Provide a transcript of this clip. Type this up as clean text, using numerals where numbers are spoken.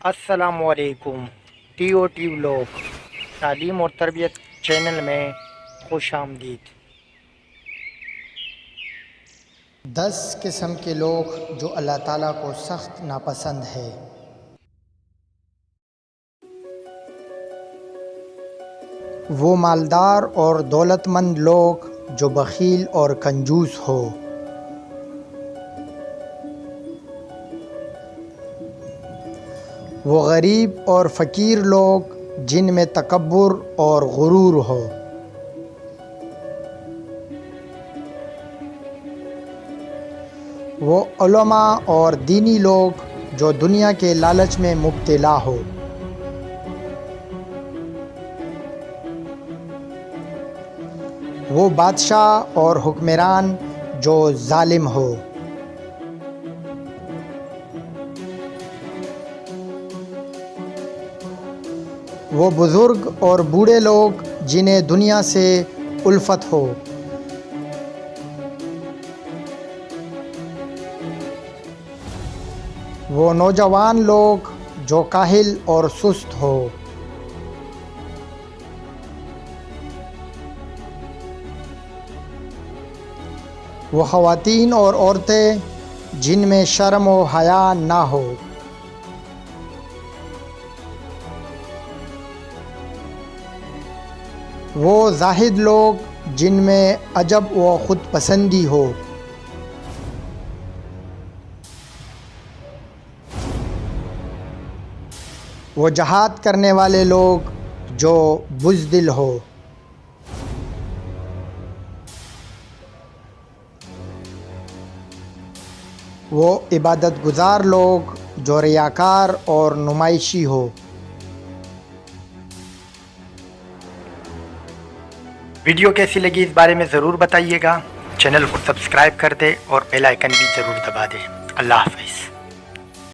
السلام علیکم۔ T O T vlog تعلیم اور تربیت چینل میں خوش آمدید۔ 10 قسم کے لوگ جو اللہ تعالیٰ کو سخت ناپسند ہے۔ وہ مالدار اور دولت مند لوگ جو بخیل اور کنجوس ہو۔ وہ غریب اور فقیر لوگ جن میں تکبر اور غرور ہو۔ وہ علماء اور دینی لوگ جو دنیا کے لالچ میں مبتلا ہو۔ وہ بادشاہ اور حکمران جو ظالم ہو۔ وہ بزرگ اور بوڑھے لوگ جنہیں دنیا سے الفت ہو۔ وہ نوجوان لوگ جو کاہل اور سست ہو۔ وہ خواتین اور عورتیں جن میں شرم و حیا نہ ہو۔ وہ زاہد لوگ جن میں عجب و خود پسندی ہو۔ وہ جہاد کرنے والے لوگ جو بزدل ہو۔ وہ عبادت گزار لوگ جو ریاکار اور نمائشی ہو۔ ویڈیو کیسی لگی اس بارے میں ضرور بتائیے گا۔ چینل کو سبسکرائب کر دیں اور بیل آئیکن بھی ضرور دبا دیں۔ اللہ حافظ۔